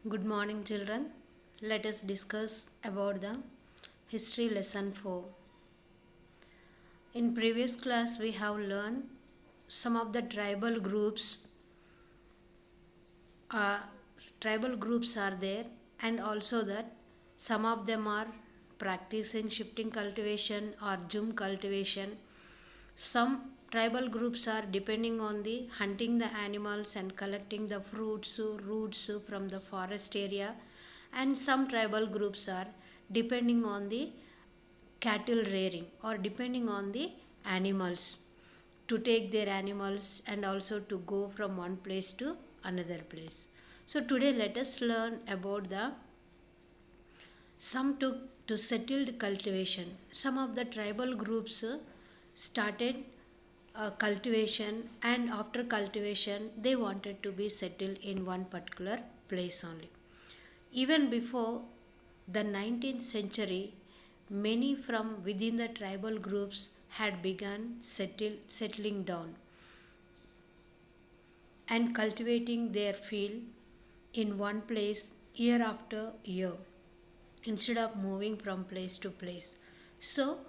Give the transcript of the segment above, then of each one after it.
Good morning, children. Let us discuss about the history lesson 4. In previous class, we have learned some of the uh, tribal groups are there, and also that some of them are practicing shifting cultivation or zoom cultivation. Some tribal groups are depending on the hunting the animals and collecting the fruits, roots from the forest area, and some tribal groups are depending on the cattle rearing or depending on the animals to take their animals and also to go from one place to another place. So today let us learn about the some took to settled cultivation. Some of the tribal groups started cultivation, and after cultivation they wanted to be settled in one particular place only. Even before the 19th century, many from within the tribal groups had begun settling down and cultivating their field in one place year after year instead of moving from place to place. So,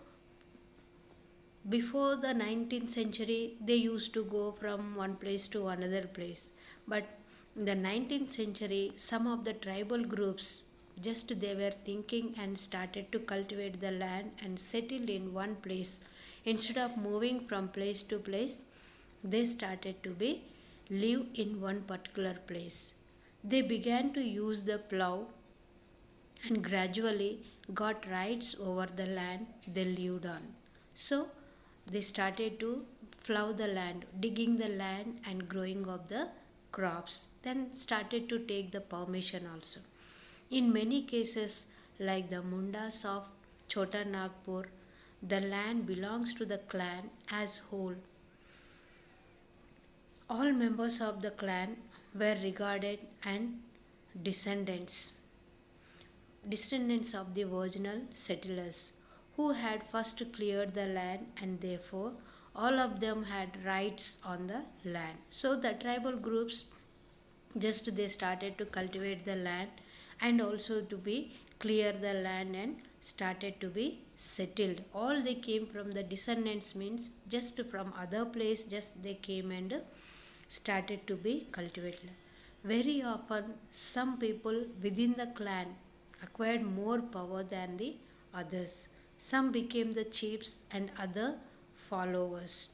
before the 19th century, they used to go from one place to another place. But in the 19th century, some of the tribal groups just they were thinking and started to cultivate the land and settled in one place. Instead of moving from place to place, they started to be live in one particular place. They began to use the plow and gradually got rights over the land they lived on. So they started to plow the land, digging the land and growing of the crops. Then started to take the permission also. In many cases, like the Mundas of Chota Nagpur, the land belongs to the clan as whole. All members of the clan were regarded and descendants descendants of the original settlers who had first cleared the land, and therefore all of them had rights on the land. So the tribal groups just they started to cultivate the land and also to be clear the land and started to be settled. All they came from the descendants means just from other place, just they came and started to be cultivated. Very often some people within the clan acquired more power than the others. Some became the chiefs and other followers.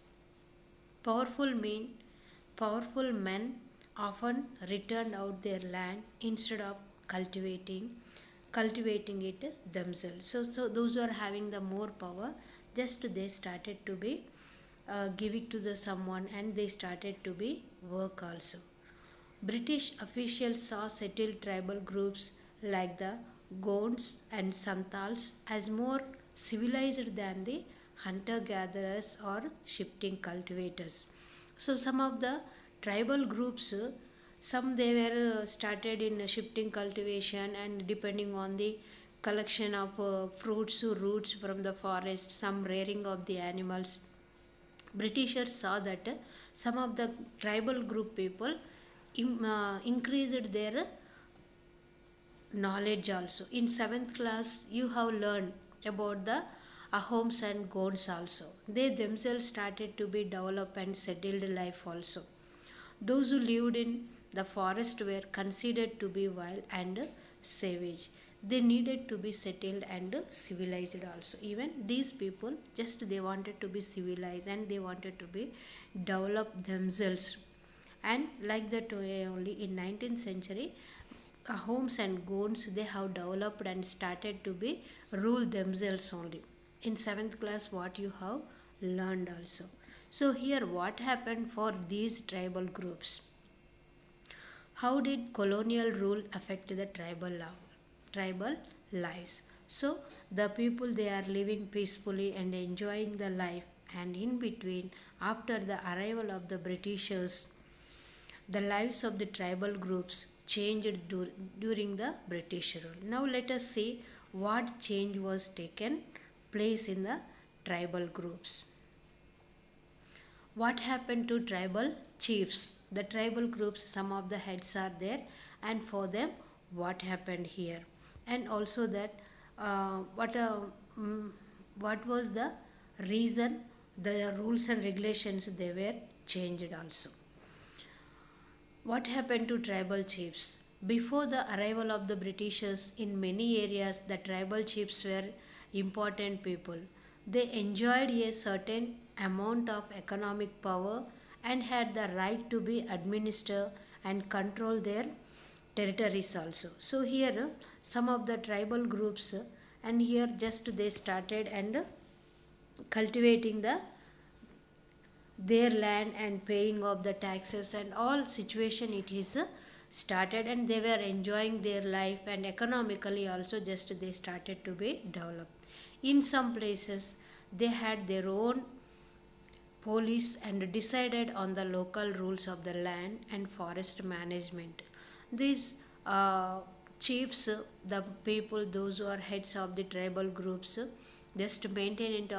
Powerful men, powerful men often returned out their land instead of cultivating it themselves. So those who are having the more power, just they started to be give it to the someone, and they started to be work also. British officials saw settled tribal groups like the Gonds and Santals as more civilized than the hunter gatherers or shifting cultivators. So, some of the tribal groups, some they were started in shifting cultivation and depending on the collection of fruits, roots from the forest, some rearing of the animals. Britishers saw that some of the tribal group people increased their knowledge also. In 7th class, you have learned about the Ahoms and Gonds also. They themselves started to be developed and settled life also. Those who lived in the forest were considered to be wild and savage. They needed to be settled and civilized also. Even these people just they wanted to be civilized and they wanted to be develop themselves. And like that way only in 19th century, Homes and Gonds they have developed and started to be rule themselves only. In 7th class, what you have learned also. So here, what happened for these tribal groups? How did colonial rule affect the tribal lives? So the people they are living peacefully and enjoying the life, and in between, after the arrival of the Britishers, the lives of the tribal groups changed during the British rule. Now let us see what change was taken place in the tribal groups. What happened to tribal chiefs? The tribal groups, some of the heads are there, and for them, what happened here, and also that uh, what uh, mm, what was the reason the rules and regulations they were changed also. What happened to tribal chiefs? Before the arrival of the Britishers, in many areas, the tribal chiefs were important people. They enjoyed a certain amount of economic power and had the right to be administer and control their territories also. So here some of the tribal groups and here just they started and cultivating their land and paying of the taxes and all situation it is started, and they were enjoying their life, and economically also just they started to be developed. In some places they had their own police and decided on the local rules of the land and forest management. These chiefs, the people, those who are heads of the tribal groups, just maintain it,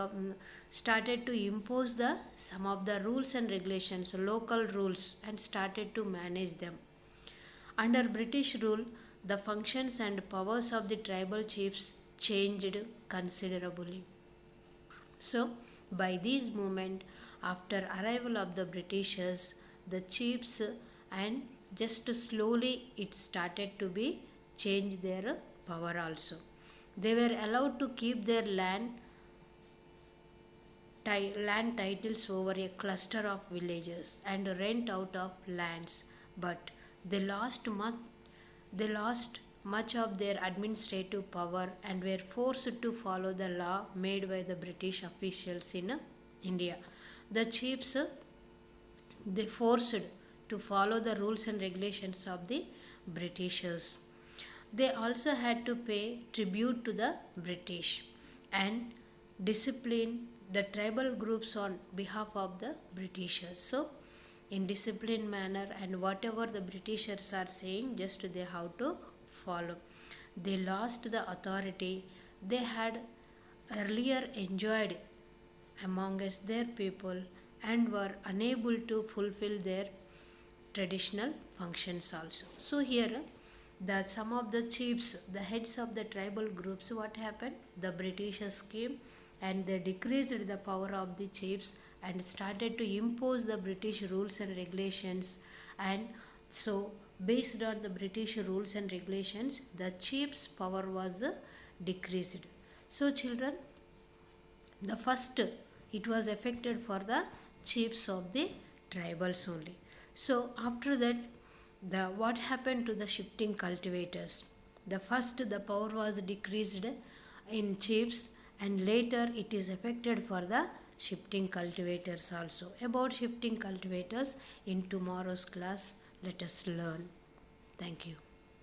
started to impose the some of the rules and regulations, local rules, and started to manage them. Under British rule, the functions and powers of the tribal chiefs changed considerably. So, by this movement, after arrival of the Britishers, the chiefs and just slowly it started to be change their power also. They were allowed to keep their land titles over a cluster of villages and rent out of lands, but they lost much of their administrative power and were forced to follow the law made by the British officials in India. The chiefs they forced to follow the rules and regulations of the Britishers. They also had to pay tribute to the British and discipline the tribal groups on behalf of the Britishers. So, in disciplined manner, and whatever the Britishers are saying, just they have to follow. They lost the authority they had earlier enjoyed amongst their people and were unable to fulfill their traditional functions also. So here the some of the chiefs, the heads of the tribal groups, what happened? The Britishers came and they decreased the power of the chiefs and started to impose the British rules and regulations, and so based on the British rules and regulations the chiefs power was decreased. So children, the first it was affected for the chiefs of the tribals only. So after that, the what happened to the shifting cultivators? The first the power was decreased in chiefs, and later it is affected for the shifting cultivators also. About shifting cultivators in tomorrow's class let us learn. Thank you.